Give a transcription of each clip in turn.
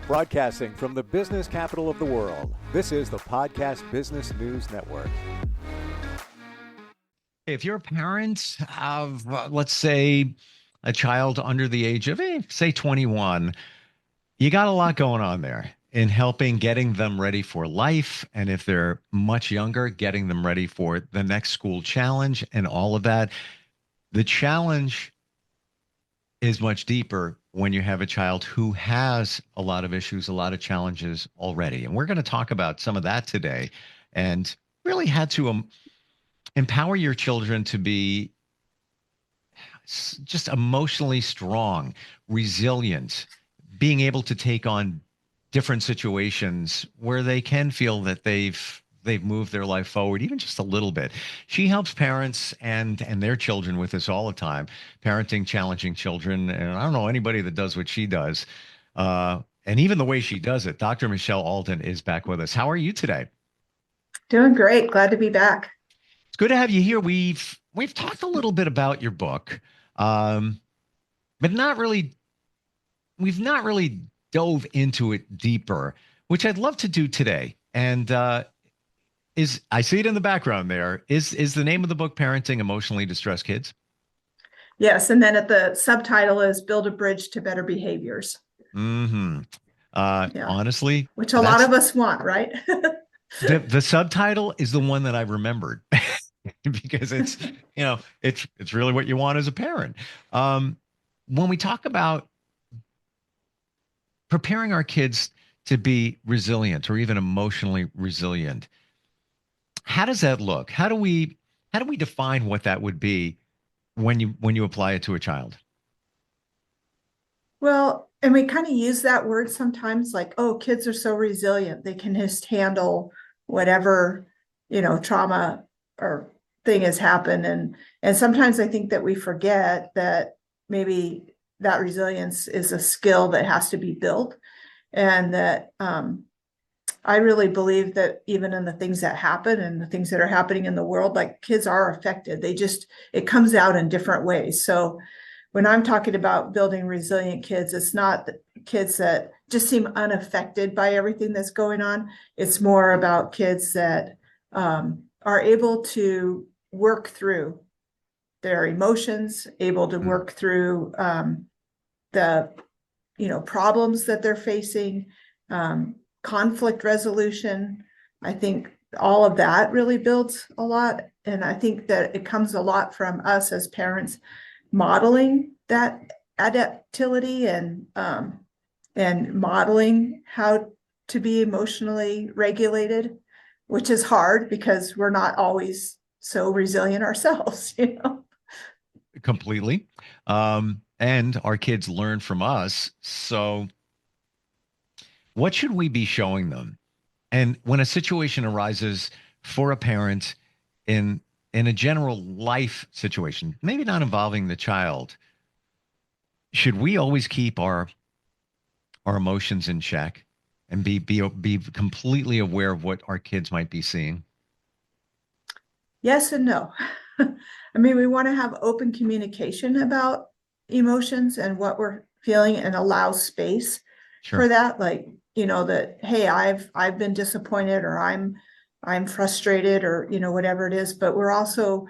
Broadcasting from the business capital of the world, this is the Podcast Business News Network. If you're a parent of, let's say, a child under the age of, say, 21, you got a lot going on there in helping getting them ready for life. And if they're much younger, getting them ready for the next school challenge and all of that. The challenge is much deeper when you have a child who has a lot of issues, a lot of challenges already. And we're going to talk about some of that today and really had to empower your children to be just emotionally strong, resilient, being able to take on different situations where they can feel that they've moved their life forward, even just a little bit. She helps parents and their children with this all the time, parenting challenging children. And I don't know anybody that does what she does. And even the way she does it. Dr. Michelle Alden is back with us. How are you today? Doing great. Glad to be back. It's good to have you here. We've talked a little bit about your book, but we've not really dove into it deeper, which I'd love to do today. And I see it in the background there. Is the name of the book Parenting Emotionally Distressed Kids? Yes. And then the subtitle is Build a Bridge to Better Behaviors. Mm-hmm. Honestly, which a lot of us want, right? the subtitle is the one that I remembered because it's really what you want as a parent. When we talk about preparing our kids to be resilient or even emotionally resilient, how does that look? How do we define what that would be when you apply it to a child? Well, and we kind of use that word sometimes like, oh, kids are so resilient. They can just handle whatever, trauma or thing has happened. And sometimes I think that we forget that maybe that resilience is a skill that has to be built. And that I really believe that even in the things that happen and the things that are happening in the world, like kids are affected. It comes out in different ways. So when I'm talking about building resilient kids, it's not the kids that just seem unaffected by everything that's going on. It's more about kids that are able to work through their emotions, able to work through the problems that they're facing, conflict resolution. I think all of that really builds a lot. And I think that it comes a lot from us as parents modeling that adaptability and modeling how to be emotionally regulated, which is hard because we're not always so resilient ourselves, Completely. And our kids learn from us. So what should we be showing them? And when a situation arises for a parent in a general life situation, maybe not involving the child, should we always keep our emotions in check and be completely aware of what our kids might be seeing? Yes and no. I mean, we want to have open communication about emotions and what we're feeling and allow space for that. Like, that, hey, I've been disappointed or I'm frustrated or, whatever it is, but we're also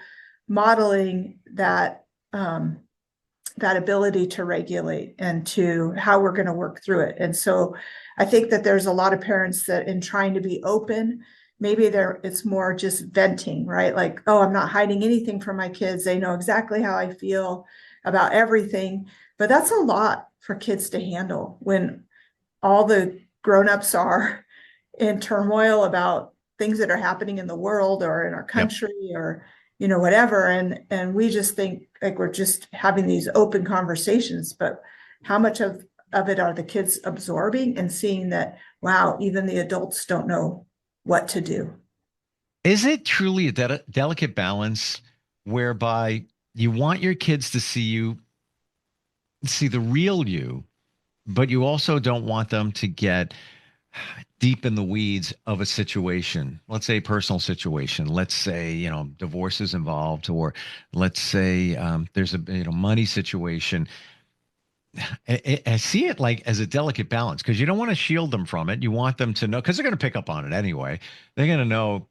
modeling that, that ability to regulate and to how we're going to work through it. And so I think that there's a lot of parents that in trying to be open, maybe it's more just venting, right? Like, oh, I'm not hiding anything from my kids. They know exactly how I feel about everything. But that's a lot for kids to handle when all the grownups are in turmoil about things that are happening in the world or in our country or, whatever. And we just think like we're just having these open conversations, but how much of it are the kids absorbing and seeing that, wow, even the adults don't know what to do? Is it truly a delicate balance whereby you want your kids to see the real you, but you also don't want them to get deep in the weeds of a situation? Let's say a personal situation. Let's say, divorce is involved, or let's say there's a money situation. I see it like as a delicate balance because you don't want to shield them from it. You want them to know because they're going to pick up on it anyway. They're going to know,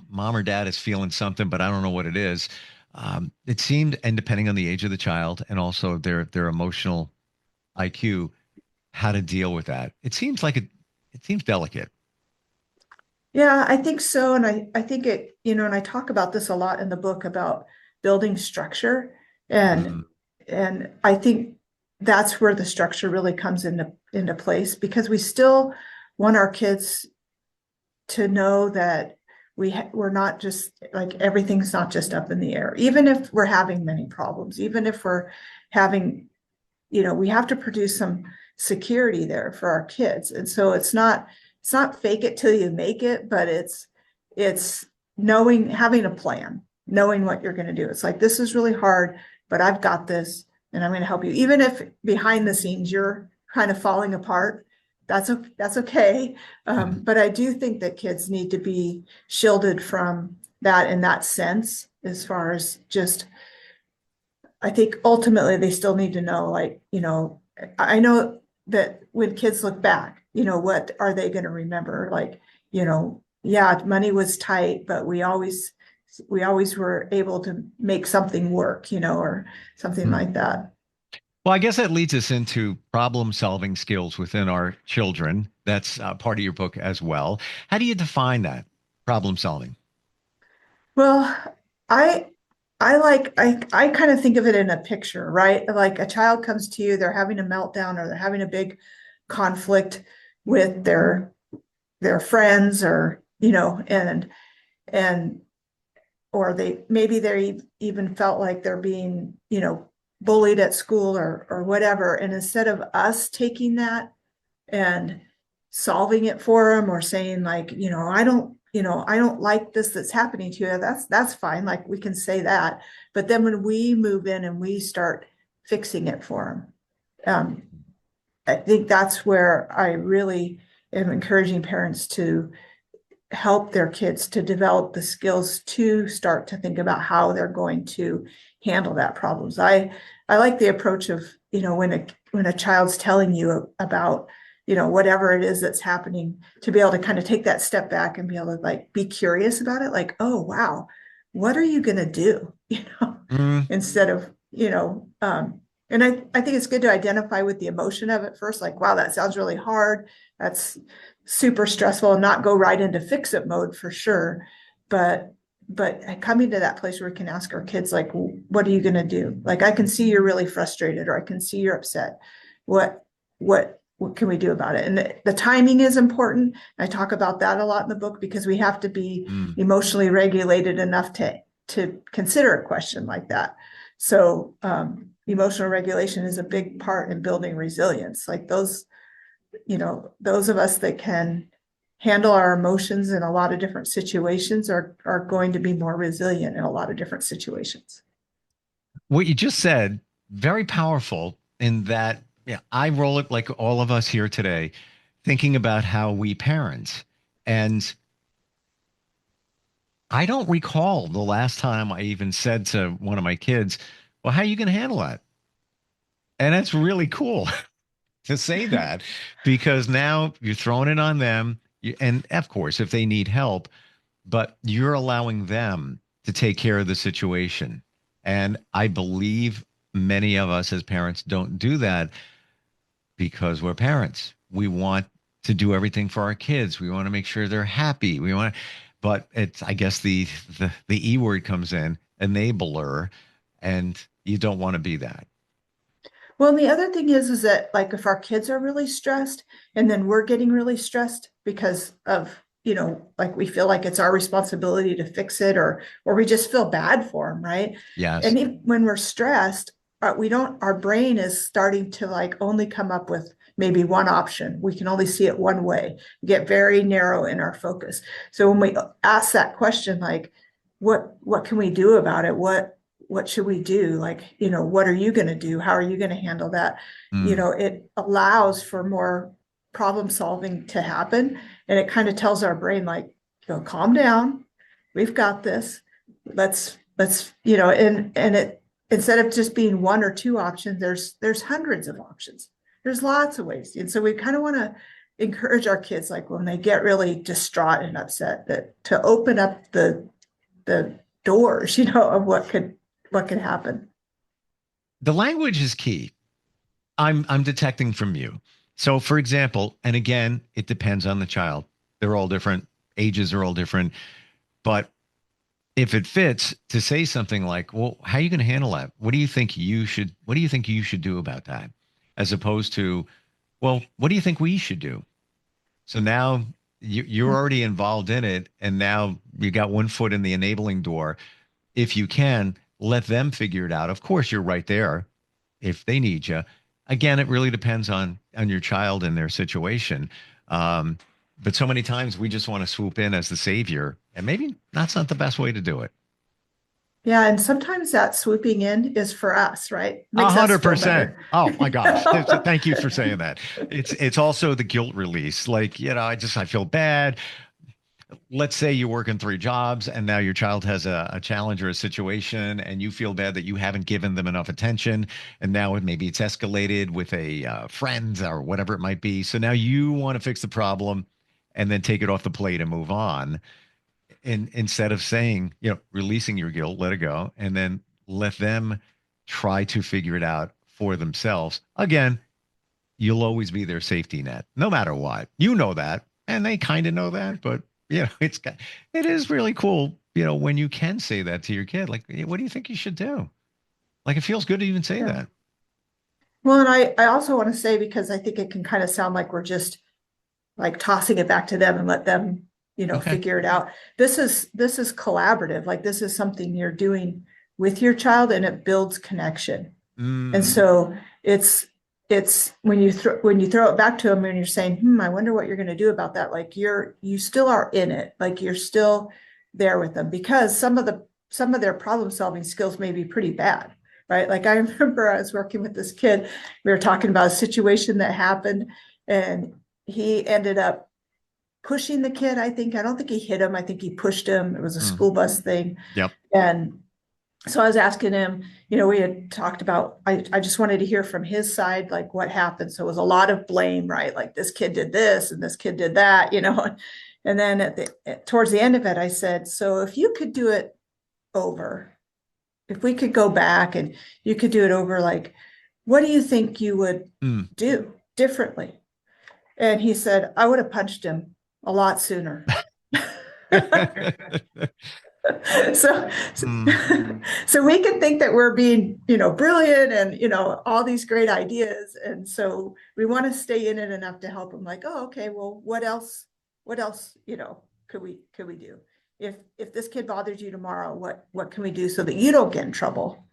mom or dad is feeling something, but I don't know what it is. It seemed, and depending on the age of the child and also their emotional IQ, how to deal with that. It seems delicate. Yeah, I think so. And I think it, and I talk about this a lot in the book about building structure. And Mm, and I think that's where the structure really comes into place because we still want our kids to know that we're not just like everything's not just up in the air. Even if we're having many problems, even if we're having, we have to produce some security there for our kids. And so it's not fake it till you make it, but it's knowing, having a plan, knowing what you're going to do. It's like, this is really hard, but I've got this and I'm going to help you. Even if behind the scenes you're kind of falling apart, that's okay. mm. But I do think that kids need to be shielded from that in that sense, as far as just, I think ultimately they still need to know, like, I know that when kids look back, what are they going to remember? Like, yeah, money was tight, but we always were able to make something work, or something Mm. like that. Well, I guess that leads us into problem solving skills within our children. That's part of your book as well. How do you define that problem solving? Well, I I kind of think of it in a picture, right? Like a child comes to you, they're having a meltdown or they're having a big conflict with their friends, or and or they even felt like they're being, bullied at school, or whatever. And instead of us taking that and solving it for them, or saying like, I don't like this that's happening to you, that's fine, like we can say that. But then when we move in and we start fixing it for them, I think that's where I really am encouraging parents to help their kids to develop the skills to start to think about how they're going to handle that problems. I like the approach of, when a child's telling you about, whatever it is that's happening, to be able to kind of take that step back and be able to like be curious about it, like, oh wow, what are you going to do? Mm, Instead of, and I think it's good to identify with the emotion of it first, like, wow, that sounds really hard. That's super stressful, and not go right into fix it mode for sure. But coming to that place where we can ask our kids, like, what are you going to do? Like, I can see you're really frustrated, or I can see you're upset. What can we do about it? And the timing is important. I talk about that a lot in the book, because we have to be mm. emotionally regulated enough to consider a question like that. So emotional regulation is a big part in building resilience. Like those of us that can handle our emotions in a lot of different situations are going to be more resilient in a lot of different situations. What you just said, very powerful in that, yeah, I roll it like all of us here today, thinking about how we parent. And I don't recall the last time I even said to one of my kids, well, how are you going to handle that? And that's really cool to say that because now you're throwing it on them. And of course, if they need help, but you're allowing them to take care of the situation. And I believe many of us as parents don't do that because we're parents. We want to do everything for our kids. We want to make sure they're happy. But it's, I guess the E word comes in, enabler, and you don't want to be that. Well, and the other thing is that, like, if our kids are really stressed and then we're getting really stressed because of, like, we feel like it's our responsibility to fix it, or we just feel bad for them, right? Yes. And even when we're stressed, we don't, our brain is starting to like only come up with maybe one option. We can only see it one way, get very narrow in our focus. So when we ask that question, like, what can we do about it? What should we do? Like, what are you going to do? How are you going to handle that? Mm, It allows for more problem solving to happen. And it kind of tells our brain, like, calm down. We've got this. Let's, and it instead of just being one or two options, there's hundreds of options. There's lots of ways. And so we kind of want to encourage our kids, like when they get really distraught and upset, that to open up the doors, of what could happen. The language is key. I'm detecting from you. So for example, and again, it depends on the child. They're all different. Ages are all different. But if it fits, to say something like, well, how are you going to handle that? What do you think you should do about that? As opposed to, well, what do you think we should do? So now you're already involved in it. And now you got one foot in the enabling door. If you can, let them figure it out. Of course, you're right there if they need you. Again, it really depends on your child and their situation. But so many times we just want to swoop in as the savior, and maybe that's not the best way to do it. Yeah, and sometimes that swooping in is for us, right? Makes us feel 100%. better. Oh my gosh. Thank you for saying that. It's also the guilt release. Like, I feel bad. Let's say you're working three jobs and now your child has a challenge or a situation and you feel bad that you haven't given them enough attention. And now maybe it's escalated with a friend or whatever it might be. So now you want to fix the problem and then take it off the plate and move on. And instead of saying, releasing your guilt, let it go, and then let them try to figure it out for themselves. Again, you'll always be their safety net, no matter what. You know that, and they kind of know that, but it is really cool, when you can say that to your kid. Like, "Hey, what do you think you should do?" Like, it feels good to even say Yeah. that. Well, and I also want to say, because I think it can kind of sound like we're just like tossing it back to them and let them, Okay. figure it out. This is collaborative. Like, this is something you're doing with your child, and it builds connection. And Mm, so it's when you throw it back to them and you're saying, I wonder what you're going to do about that. Like, you still are in it. Like, you're still there with them, because some of their problem solving skills may be pretty bad, right? Like, I remember I was working with this kid. We were talking about a situation that happened, and he ended up pushing the kid. I don't think he hit him. I think he pushed him. It was a mm. school bus thing. Yep. And so I was asking him, we had talked about, I just wanted to hear from his side, like what happened. So it was a lot of blame, right? Like, this kid did this and this kid did that, and then towards the end of it, I said, so if you could do it over, if we could go back and you could do it over, like, what do you think you would Mm. do differently? And he said, I would have punched him a lot sooner. so Mm. so we can think that we're being, brilliant, and all these great ideas, and so we want to stay in it enough to help them, like, oh, okay, well, what else could we do? If this kid bothers you tomorrow, what can we do so that you don't get in trouble?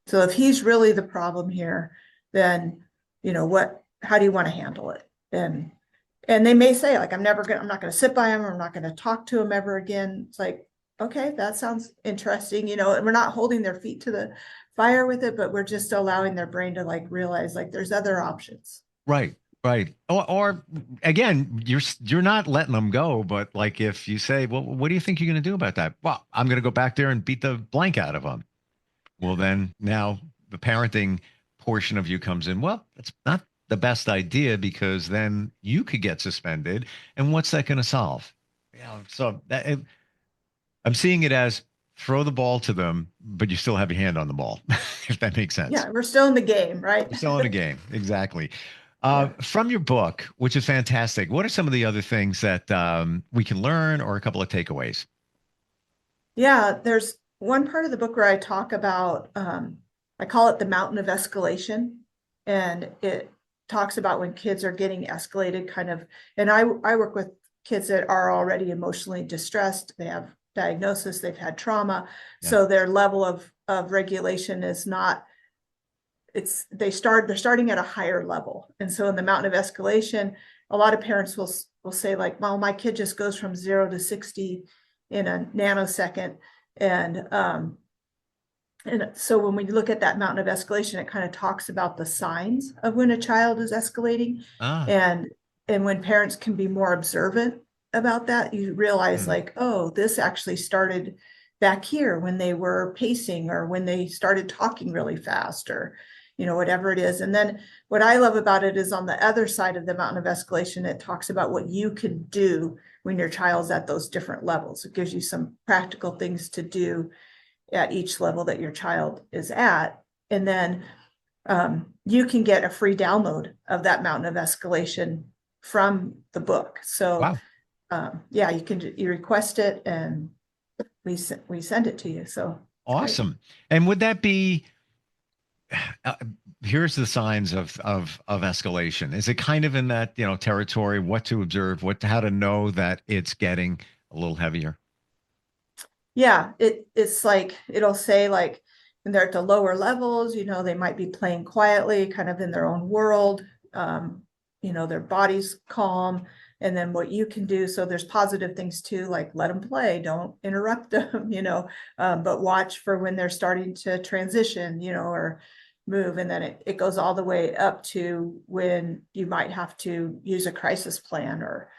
So if he's really the problem here, then how do you want to handle it? And they may say, like, I'm not going to sit by him, or I'm not going to talk to him ever again. It's like, okay, that sounds interesting, and we're not holding their feet to the fire with it, but we're just allowing their brain to, like, realize, like, there's other options. Right, right. Or again, you're not letting them go, but like if you say, "Well, what do you think you're going to do about that?" Well, I'm going to go back there and beat the blank out of them. Well, then now the parenting portion of you comes in. Well, that's not the best idea, because then you could get suspended, and what's that going to solve? So I'm seeing it as throw the ball to them, but you still have your hand on the ball, if that makes sense. Yeah, we're still in the game, right? You're still in a game. Exactly. Yeah. From your book, which is fantastic, what are some of the other things that we can learn, or a couple of takeaways? Yeah, there's one part of the book where I talk about, I call it the mountain of escalation. And it talks about when kids are getting escalated, kind of, and I work with kids that are already emotionally distressed. They have diagnosis, they've had trauma. Yeah. So their level of regulation is not, they're starting at a higher level. And so in the mountain of escalation, a lot of parents will say, like, well, my kid just goes from 0 to 60 in a nanosecond. And so when we look at that mountain of escalation, it kind of talks about the signs of when a child is escalating. Ah. And when parents can be more observant about that, you realize, Mm. like, oh, this actually started back here when they were pacing or when they started talking really fast or, whatever it is. And then what I love about it is on the other side of the mountain of escalation, it talks about what you can do when your child's at those different levels. It gives you some practical things to do at each level that your child is at. And then you can get a free download of that mountain of escalation from the book. So Wow. yeah, you request it and we send it to you. So Awesome. And would that be, uh, here's the signs of escalation. Is it kind of in that, territory, what to observe, how to know that it's getting a little heavier? Yeah, it's like it'll say like when they're at the lower levels, they might be playing quietly, kind of in their own world. Their body's calm. And then what you can do, so there's positive things too, like let them play, don't interrupt them, but watch for when they're starting to transition, or move. And then it goes all the way up to when you might have to use a crisis plan or,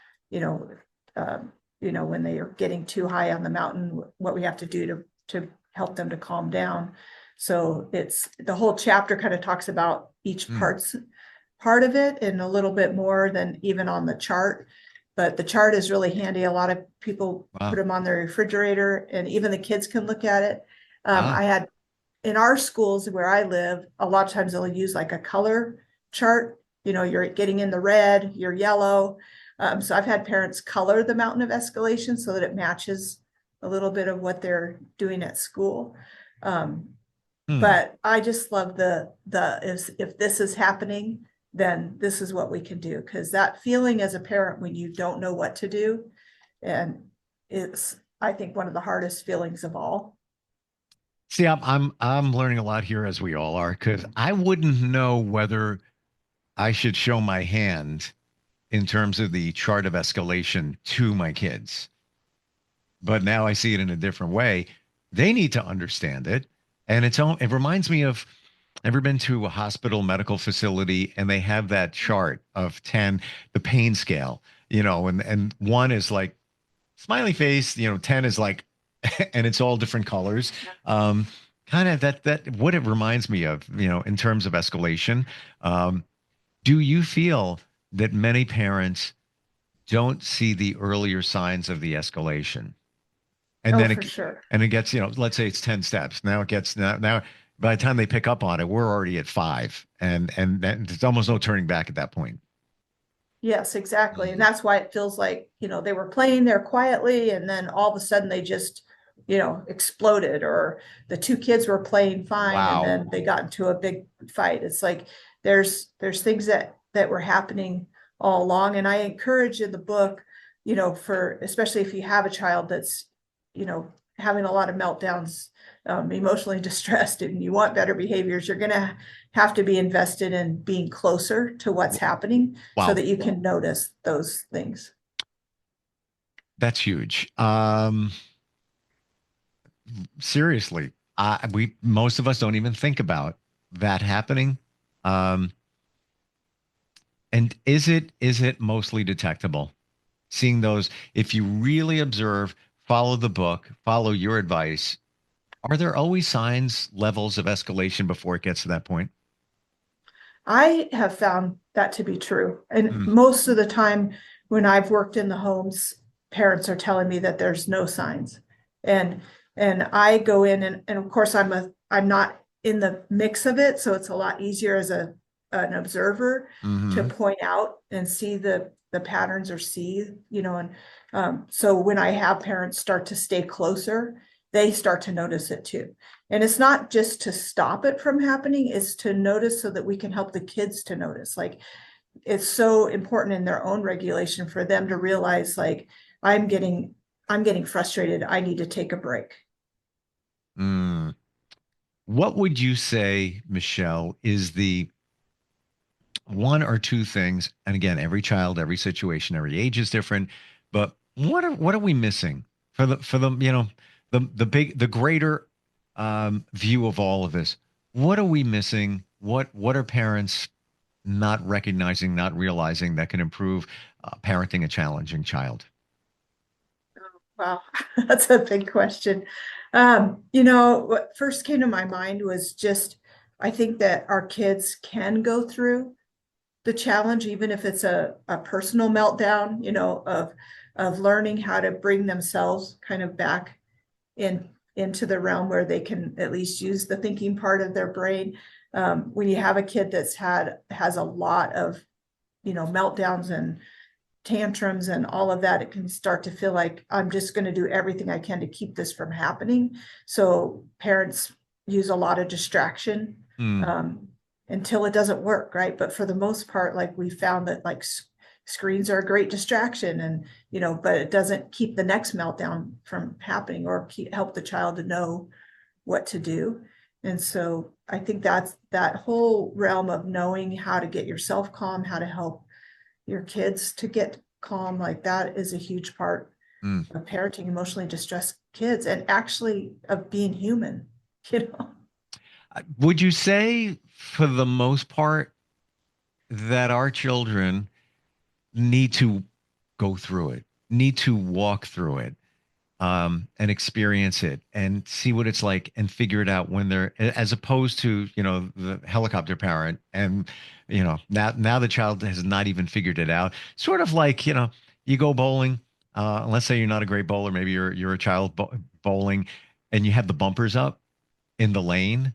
when they are getting too high on the mountain, what we have to do to help them to calm down. So it's the whole chapter kind of talks about each part of it and a little bit more than even on the chart. But the chart is really handy. A lot of people put them on their refrigerator and even the kids can look at it. I had in our schools where I live, a lot of times they'll use like a color chart. You're getting in the red, you're yellow. So I've had parents color the mountain of escalation so that it matches a little bit of what they're doing at school. But I just love if this is happening, then this is what we can do. Because that feeling as a parent when you don't know what to do, and it's, I think, one of the hardest feelings of all. See, I'm learning a lot here as we all are, because I wouldn't know whether I should show my hand in terms of the chart of escalation to my kids. But now I see it in a different way. They need to understand it. And it reminds me of, ever been to a hospital medical facility and they have that chart of 10, the pain scale, and 1 is like smiley face, 10 is like, and it's all different colors. Kind of that what it reminds me of, in terms of escalation. Do you feel that many parents don't see the earlier signs of the escalation? And then for sure. And it gets, let's say it's 10 steps. Now it gets now by the time they pick up on it, we're already at 5. And there's almost no turning back at that point. Yes, exactly. And that's why it feels like, they were playing there quietly and then all of a sudden they just, exploded, or the 2 kids were playing fine and then they got into a big fight. It's like there's things that were happening all along. And I encourage in the book, for especially if you have a child that's, having a lot of meltdowns, emotionally distressed, and you want better behaviors, you're going to have to be invested in being closer to what's happening so that you can notice those things. That's huge. Seriously, most of us don't even think about that happening. And is it mostly detectable? Seeing those, if you really observe, follow the book, follow your advice, are there always signs, levels of escalation before it gets to that point? I have found that to be true. And most of the time when I've worked in the homes, parents are telling me that there's no signs. And I go in and of course I'm not in the mix of it. So it's a lot easier as an observer to point out and see the patterns or see, and so when I have parents start to stay closer, they start to notice it too. And it's not just to stop it from happening, it's to notice so that we can help the kids to notice. Like, it's so important in their own regulation for them to realize, like, I'm getting frustrated. I need to take a break. What would you say, Michelle, is the 1 or 2 things? And again, every child, every situation, every age is different. But what are we missing for the the greater view of all of this? What are we missing? What are parents not recognizing, not realizing that can improve parenting a challenging child? Wow, that's a big question. What first came to my mind was just, I think that our kids can go through the challenge, even if it's a personal meltdown, of learning how to bring themselves kind of back into the realm where they can at least use the thinking part of their brain. When you have a kid has a lot of, meltdowns and tantrums and all of that, it can start to feel like I'm just going to do everything I can to keep this from happening. So parents use a lot of distraction until it doesn't work, right? But for the most part, like we found that like screens are a great distraction, and but it doesn't keep the next meltdown from happening or help the child to know what to do. And so I think that's that whole realm of knowing how to get yourself calm, how to help your kids to get calm, like that is a huge part of parenting emotionally distressed kids and actually of being human. Would you say for the most part that our children need to go through it, need to walk through it, and experience it and see what it's like and figure it out when they're, as opposed to, the helicopter parent and, now the child has not even figured it out. Sort of like, you go bowling, let's say you're not a great bowler, maybe you're a child bowling and you have the bumpers up in the lane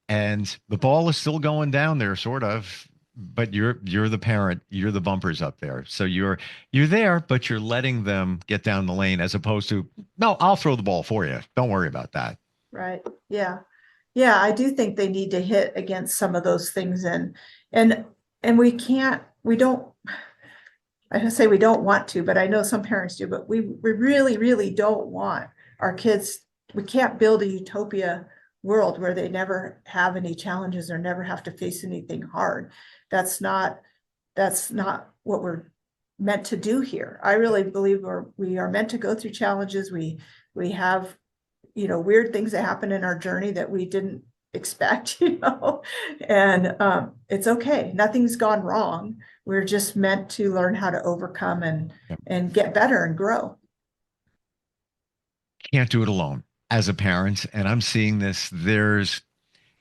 and the ball is still going down there, sort of, but you're the parent, you're the bumpers up there, so you're there, but you're letting them get down the lane, as opposed to, no, I'll throw the ball for you, don't worry about that. Right. Yeah. I do think they need to hit against some of those things, and we don't, I say we don't want to, but I know some parents do, but we really, really don't want our kids, we can't build a utopia world where they never have any challenges or never have to face anything hard. That's not what we're meant to do here. I really believe we are meant to go through challenges. We have, weird things that happen in our journey that we didn't expect, and it's okay. Nothing's gone wrong. We're just meant to learn how to overcome and get better and grow. Can't do it alone as a parent. And I'm seeing this. There's,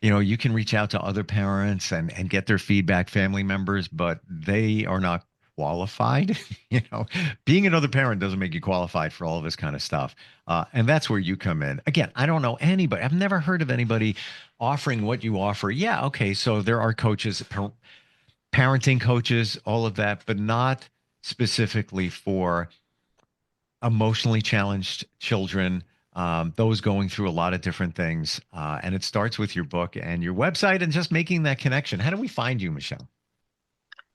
you can reach out to other parents and get their feedback, family members, but they are not qualified. Being another parent doesn't make you qualified for all of this kind of stuff. And that's where you come in. Again, I don't know anybody. I've never heard of anybody offering what you offer. Yeah. Okay. So there are coaches, parenting coaches, all of that, but not specifically for emotionally challenged children, those going through a lot of different things. And it starts with your book and your website and just making that connection. How do we find you, Michelle?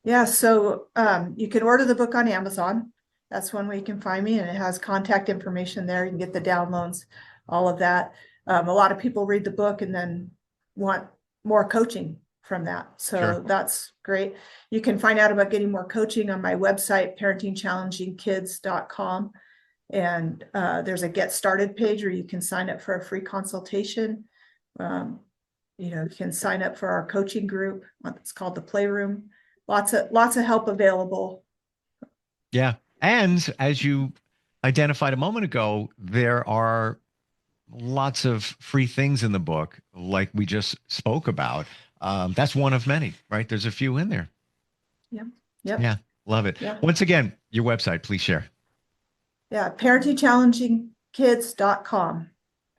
Yeah, so you can order the book on Amazon. That's one way you can find me, and it has contact information there. You can get the downloads, all of that. A lot of people read the book and then want more coaching from that. So Sure. That's great. You can find out about getting more coaching on my website, parentingchallengingkids.com. And there's a get started page where you can sign up for a free consultation. You can sign up for our coaching group. It's called the Playroom. Lots of help available. Yeah. And as you identified a moment ago, there are lots of free things in the book, like we just spoke about. That's one of many, right? There's a few in there. Yeah. Yep. Yeah. Love it. Yeah. Once again, your website, please share. Yeah. parentingchallengingkids.com.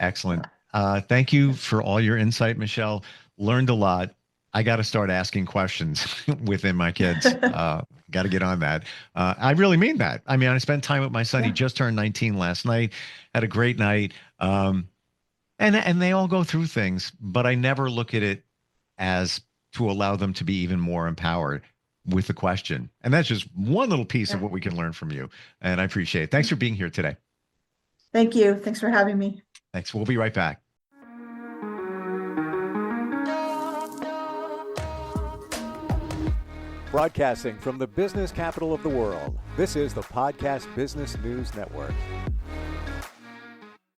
Excellent. Thank you for all your insight, Michelle. Learned a lot. I got to start asking questions within my kids. Got to get on that. I really mean that. I mean, I spent time with my son. He just turned 19 last night, had a great night. And they all go through things, but I never look at it as to allow them to be even more empowered with the question. And that's just one little piece of what we can learn from you. And I appreciate it. Thanks for being here today. Thank you. Thanks for having me. Thanks. We'll be right back. Broadcasting from the business capital of the world, this is the Podcast Business News Network.